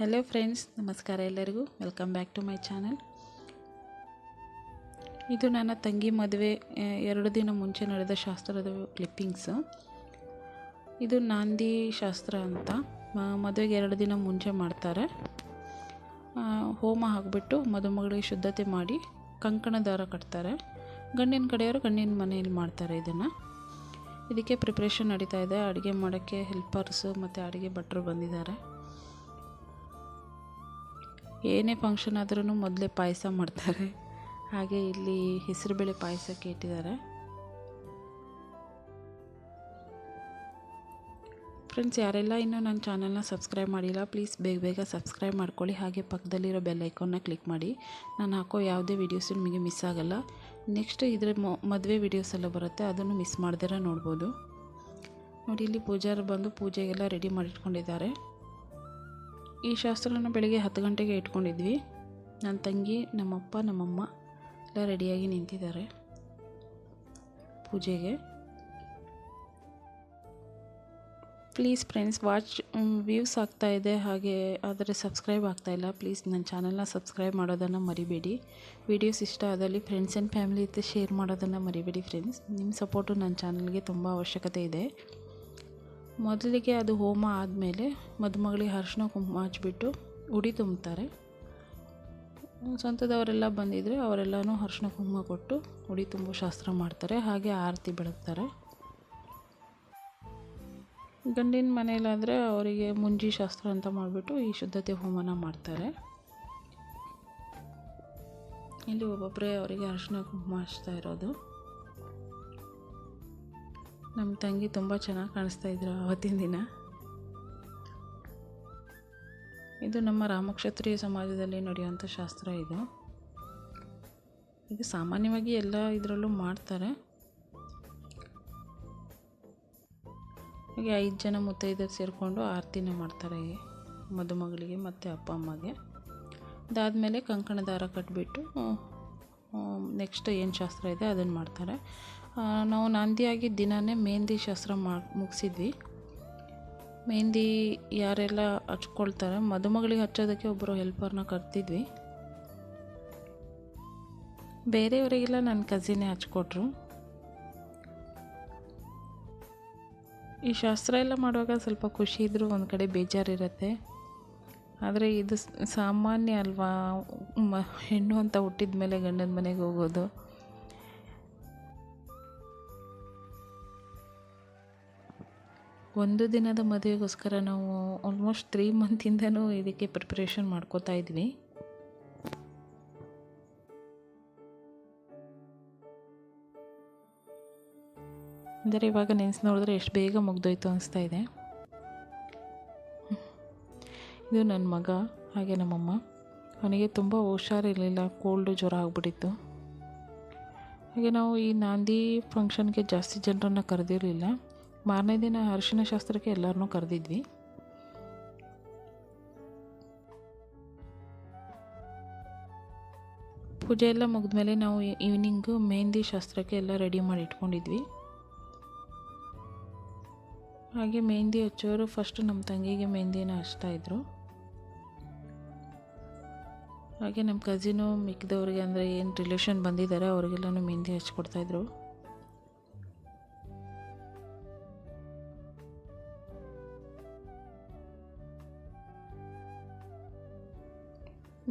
Hello friends, ನಮಸ್ಕಾರ ಎಲ್ಲರಿಗೂ. Welcome back to my channel. ಇದು ನನ್ನ ತಂಗಿ ಮದುವೆ 2 ದಿನ ಮುಂಚೆ ನಡೆದ ಶಾಸ್ತ್ರದ ಕ್ಲಿಪ್ಪಿಂಗ್ಸು. ಇದು ನಾಂದಿ ಶಾಸ್ತ್ರ ಅಂತ ಮದುವೆಗೆ 2 ದಿನ ಮುಂಚೆ ಮಾಡ್ತಾರೆ. ಹೋಮ ಹಾಕಿಬಿಟ್ಟು ಮದುಮಗಳಿಗೆ ಶುದ್ಧತೆ ಮಾಡಿ ಕಂಕಣ ದಾರ ಕಟ್ತಾರೆ. ಗಂಡಿನ ಕಡೆಯವರು ಗಂಡಿನ ಮನೆಯಲ್ಲಿ ಮಾಡ್ತಾರೆ. ಇದಕ್ಕೆ ಪ್ರಿಪ್ರೇಷನ್ ನಡೀತಾ ಇದೆ. ಅಡುಗೆ ಮಾಡೋಕ್ಕೆ ಹೆಲ್ಪರ್ಸು ಮತ್ತು ಅಡುಗೆ ಭಟ್ರು ಬಂದಿದ್ದಾರೆ. ಏನೇ ಫಂಕ್ಷನ್ ಆದ್ರೂ ಮೊದಲೇ ಪಾಯಸ ಮಾಡ್ತಾರೆ. ಹಾಗೆ ಇಲ್ಲಿ ಹೆಸರುಬೇಳೆ ಪಾಯಸಕ್ಕೆ ಇಟ್ಟಿದ್ದಾರೆ. ಫ್ರೆಂಡ್ಸ್, ಯಾರೆಲ್ಲ ಇನ್ನೂ ನನ್ನ ಚಾನಲ್ನ ಸಬ್ಸ್ಕ್ರೈಬ್ ಮಾಡಿಲ್ಲ, ಪ್ಲೀಸ್ ಬೇಗ ಸಬ್ಸ್ಕ್ರೈಬ್ ಮಾಡ್ಕೊಳ್ಳಿ. ಹಾಗೆ ಪಕ್ಕದಲ್ಲಿರೋ ಬೆಲ್ ಐಕಾನ್ನ ಕ್ಲಿಕ್ ಮಾಡಿ. ನಾನು ಹಾಕೋ ಯಾವುದೇ ವೀಡಿಯೋಸು ನಿಮಗೆ ಮಿಸ್ ಆಗೋಲ್ಲ. ನೆಕ್ಸ್ಟ್ ಇದರ ಮದುವೆ ವೀಡಿಯೋಸ್ ಎಲ್ಲ ಬರುತ್ತೆ, ಅದನ್ನು ಮಿಸ್ ಮಾಡ್ದಿರ ನೋಡ್ಬೋದು. ನೋಡಿ, ಇಲ್ಲಿ ಪೂಜಾರಿ ಬಂದು ಪೂಜೆಗೆಲ್ಲ ರೆಡಿ ಮಾಡಿಟ್ಕೊಂಡಿದ್ದಾರೆ. ಈ ಶಾಸ್ತ್ರನ ಬೆಳಗ್ಗೆ 10 ಗಂಟೆಗೆ ಇಟ್ಕೊಂಡಿದ್ವಿ. ನನ್ನ ತಂಗಿ, ನಮ್ಮಪ್ಪ, ನಮ್ಮಮ್ಮ ಎಲ್ಲ ರೆಡಿಯಾಗಿ ನಿಂತಿದ್ದಾರೆ ಪೂಜೆಗೆ. ಪ್ಲೀಸ್ ಫ್ರೆಂಡ್ಸ್, ವ್ಯೂಸ್ ಆಗ್ತಾಯಿದೆ, ಹಾಗೆ ಆದರೆ ಸಬ್ಸ್ಕ್ರೈಬ್ ಆಗ್ತಾಯಿಲ್ಲ. ಪ್ಲೀಸ್ ನನ್ನ ಚಾನಲ್ನ ಸಬ್ಸ್ಕ್ರೈಬ್ ಮಾಡೋದನ್ನು ಮರಿಬೇಡಿ. ವೀಡಿಯೋಸ್ ಇಷ್ಟ ಆದಲ್ಲಿ ಫ್ರೆಂಡ್ಸ್ ಆ್ಯಂಡ್ ಫ್ಯಾಮಿಲಿ ಜೊತೆ ಶೇರ್ ಮಾಡೋದನ್ನು ಮರಿಬೇಡಿ. ಫ್ರೆಂಡ್ಸ್, ನಿಮ್ಮ ಸಪೋರ್ಟು ನನ್ನ ಚಾನಲ್ಗೆ ತುಂಬ ಅವಶ್ಯಕತೆ ಇದೆ. ಮೊದಲಿಗೆ ಅದು ಹೋಮ ಆದಮೇಲೆ ಮದುಮಗಳಿಗೆ ಅರಿಶಿನ ಕುಂಕುಮ ಹಚ್ಬಿಟ್ಟು ಉಡಿ ತುಂಬ್ತಾರೆ. ಸ್ವಂತದವರೆಲ್ಲ ಬಂದಿದ್ದರೆ ಅವರೆಲ್ಲನೂ ಅರಿಶಿನ ಕುಂಕುಮ ಕೊಟ್ಟು ಉಡಿ ತುಂಬೋ ಶಾಸ್ತ್ರ ಮಾಡ್ತಾರೆ. ಹಾಗೆ ಆರತಿ ಬೆಳಗ್ತಾರೆ. ಗಂಡಿನ ಮನೆಯಲ್ಲಾದರೆ ಅವರಿಗೆ ಮುಂಜಿ ಶಾಸ್ತ್ರ ಅಂತ ಮಾಡಿಬಿಟ್ಟು ಈ ಶುದ್ಧತೆ ಹೋಮನ ಮಾಡ್ತಾರೆ. ಇಲ್ಲಿ ಒಬ್ಬೊಬ್ಬರೇ ಅವರಿಗೆ ಅರಿಶಿನ ಕುಂಕುಮ ಹಚ್ತಾ ಇರೋದು. ನಮ್ಮ ತಂಗಿ ತುಂಬ ಚೆನ್ನಾಗಿ ಕಾಣಿಸ್ತಾ ಇದ್ರು ಆವತ್ತಿನ ದಿನ. ಇದು ನಮ್ಮ ರಾಮಕ್ಷತ್ರಿಯ ಸಮಾಜದಲ್ಲಿ ನಡೆಯುವಂಥ ಶಾಸ್ತ್ರ. ಇದು ಸಾಮಾನ್ಯವಾಗಿ ಎಲ್ಲ ಇದರಲ್ಲೂ ಮಾಡ್ತಾರೆ. ಹಾಗೆ 5 ಜನ ಮುತ್ತೈದೆಯರು ಸೇರಿಕೊಂಡು ಆರತಿನ ಮಾಡ್ತಾರೆ ಮದುಮಗಳಿಗೆ ಮತ್ತು ಅಪ್ಪ ಅಮ್ಮಗೆ. ಅದಾದಮೇಲೆ ಕಂಕಣ ದಾರ ಕಟ್ಟಿಬಿಟ್ಟು ನೆಕ್ಸ್ಟ್ ಏನು ಶಾಸ್ತ್ರ ಇದೆ ಅದನ್ನು ಮಾಡ್ತಾರೆ. ನಾವು ನಾಂದಿಯಾಗಿ ದಿನವೇ ಮೆಹಂದಿ ಶಾಸ್ತ್ರ ಮುಗಿಸಿದ್ವಿ. ಮೆಹಂದಿ ಯಾರೆಲ್ಲ ಹಚ್ಕೊಳ್ತಾರೆ, ಮದುಮಗಳಿಗೆ ಹಚ್ಚೋದಕ್ಕೆ ಒಬ್ಬರು ಹೆಲ್ಪರ್ನ ಕರ್ತಿದ್ವಿ. ಬೇರೆಯವರಿಗೆಲ್ಲ ನನ್ನ ಕಸಿನೇ ಹಚ್ಕೊಟ್ರು. ಈ ಶಾಸ್ತ್ರ ಎಲ್ಲ ಮಾಡುವಾಗ ಸ್ವಲ್ಪ ಖುಷಿ ಇದ್ದರೂ ಒಂದು ಕಡೆ ಬೇಜಾರಿರುತ್ತೆ. ಆದರೆ ಇದು ಸಾಮಾನ್ಯ ಅಲ್ವಾ, ಹೆಣ್ಣು ಅಂತ ಹುಟ್ಟಿದ ಮೇಲೆ ಗಂಡನ ಮನೆಗೆ ಹೋಗೋದು. ಒಂದು ದಿನದ ಮದುವೆಗೋಸ್ಕರ ನಾವು ಆಲ್ಮೋಸ್ಟ್ 3 ಮಂತಿಂದನೂ ಇದಕ್ಕೆ ಪ್ರಿಪ್ರೇಷನ್ ಮಾಡ್ಕೋತಾ ಇದ್ವಿ. ಅಂದರೆ ಇವಾಗ ನೆನೆಸಿ ನೋಡಿದ್ರೆ ಎಷ್ಟು ಬೇಗ ಮುಗ್ದೋಯ್ತು ಅನಿಸ್ತಾ ಇದೆ. ಇದು ನನ್ನ ಮಗ, ಹಾಗೆ ನಮ್ಮಮ್ಮ. ಅವನಿಗೆ ತುಂಬ ಹುಷಾರಿರಲಿಲ್ಲ, ಕೋಲ್ಡು ಜ್ವರ ಆಗ್ಬಿಟ್ಟಿತ್ತು. ಹಾಗೆ ನಾವು ಈ ನಾಂದಿ ಫಂಕ್ಷನ್ಗೆ ಜಾಸ್ತಿ ಜನರನ್ನು ಕರೆದಿರಲಿಲ್ಲ. ಮಾರನೇ ದಿನ ಅರಿಶಿನ ಶಾಸ್ತ್ರಕ್ಕೆ ಎಲ್ಲರನ್ನೂ ಕರೆದಿದ್ವಿ. ಪೂಜೆ ಎಲ್ಲ ಮುಗಿದ್ಮೇಲೆ ನಾವು ಈವ್ನಿಂಗು ಮೆಹಂದಿ ಶಾಸ್ತ್ರಕ್ಕೆ ಎಲ್ಲ ರೆಡಿ ಮಾಡಿ ಇಟ್ಕೊಂಡಿದ್ವಿ. ಹಾಗೆ ಮೆಹಂದಿ ಹಚ್ಚೋರು ಫಸ್ಟು ನಮ್ಮ ತಂಗಿಗೆ ಮೆಹಂದಿನ ಹಚ್ತಾಯಿದ್ರು. ಹಾಗೆ ನಮ್ಮ ಕಸಿನು ಮಿಕ್ಕಿದವ್ರಿಗೆ, ಅಂದರೆ ಏನು ರಿಲೇಷನ್ ಬಂದಿದ್ದಾರೆ ಅವ್ರಿಗೆಲ್ಲನೂ ಮೆಹಂದಿ ಹಚ್ಕೊಡ್ತಾಯಿದ್ರು.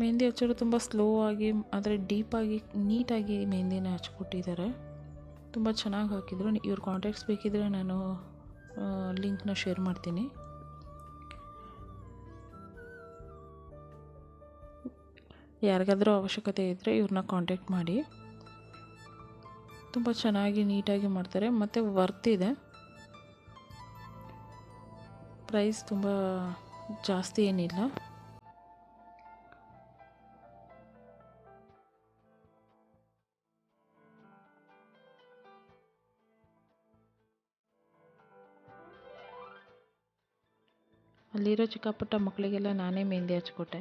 ಮೆಹಂದಿ ಹಚ್ಚೋರು ತುಂಬ ಸ್ಲೋ ಆಗಿ, ಆದರೆ ಡೀಪಾಗಿ ನೀಟಾಗಿ ಮೆಹಂದಿನ ಹಚ್ಕೊಟ್ಟಿದ್ದಾರೆ. ತುಂಬ ಚೆನ್ನಾಗಿ ಹಾಕಿದ್ರು. ಇವ್ರ ಕಾಂಟ್ಯಾಕ್ಟ್ಸ್ ಬೇಕಿದ್ದರೆ ನಾನು ಲಿಂಕ್ನ ಶೇರ್ ಮಾಡ್ತೀನಿ. ಯಾರಿಗಾದರೂ ಅವಶ್ಯಕತೆ ಇದ್ದರೆ ಇವ್ರನ್ನ ಕಾಂಟ್ಯಾಕ್ಟ್ ಮಾಡಿ. ತುಂಬ ಚೆನ್ನಾಗಿ ನೀಟಾಗಿ ಮಾಡ್ತಾರೆ ಮತ್ತು ವರ್ತ್ ಇದೆ. ಪ್ರೈಸ್ ತುಂಬ ಜಾಸ್ತಿ ಏನಿಲ್ಲ. ಅಲ್ಲಿರೋ ಚಿಕ್ಕ ಪುಟ್ಟ ಮಕ್ಕಳಿಗೆಲ್ಲ ನಾನೇ ಮೆಹಂದಿ ಹಚ್ಕೊಟ್ಟೆ.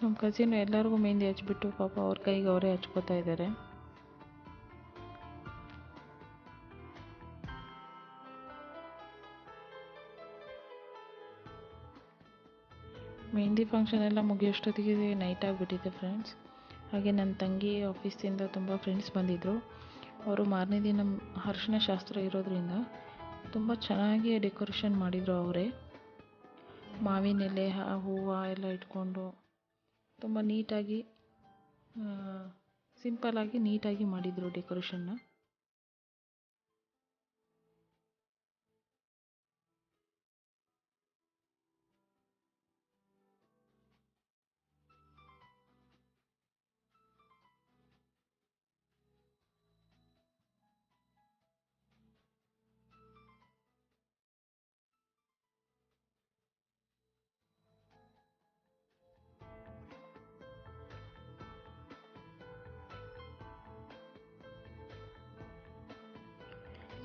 ನಮ್ಮ ಕಸಿನ್ ಎಲ್ಲರಿಗೂ ಮೆಹಂದಿ ಹಚ್ಬಿಟ್ಟು ಪಾಪ ಅವ್ರ ಕೈಗೆ ಅವರೇ ಹಚ್ಕೋತಾ ಇದ್ದಾರೆ. ಮೆಹಂದಿ ಫಂಕ್ಷನ್ ಎಲ್ಲ ಮುಗಿಯೋಷ್ಟೊತ್ತಿಗೆ ನೈಟ್ ಆಗಿಬಿಟ್ಟಿದೆ ಫ್ರೆಂಡ್ಸ್. ಹಾಗೆ ನನ್ನ ತಂಗಿ ಆಫೀಸಿಂದ ತುಂಬ ಫ್ರೆಂಡ್ಸ್ ಬಂದಿದ್ದರು. ಅವರು ಮಾರನೇ ದಿನ ಅರಿಶಿನ ಶಾಸ್ತ್ರ ಇರೋದ್ರಿಂದ ತುಂಬ ಚೆನ್ನಾಗಿ ಡೆಕೋರೇಷನ್ ಮಾಡಿದರು ಅವರೇ. ಮಾವಿನ ಎಲೆ ಹೂವು ಎಲ್ಲ ಇಟ್ಕೊಂಡು ತುಂಬ ನೀಟಾಗಿ ಸಿಂಪಲ್ಲಾಗಿ ನೀಟಾಗಿ ಮಾಡಿದರು ಡೆಕೋರೇಷನ್ನ.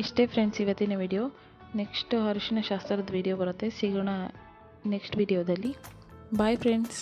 ಇಷ್ಟೇ ಫ್ರೆಂಡ್ಸ್ ಇವತ್ತಿನ ವಿಡಿಯೋ. ನೆಕ್ಸ್ಟ್ ಅರಿಶಿನ ಶಾಸ್ತ್ರದ ವಿಡಿಯೋ ಬರುತ್ತೆ. ಸಿಗೋಣ ನೆಕ್ಸ್ಟ್ ವಿಡಿಯೋದಲ್ಲಿ. Bye friends.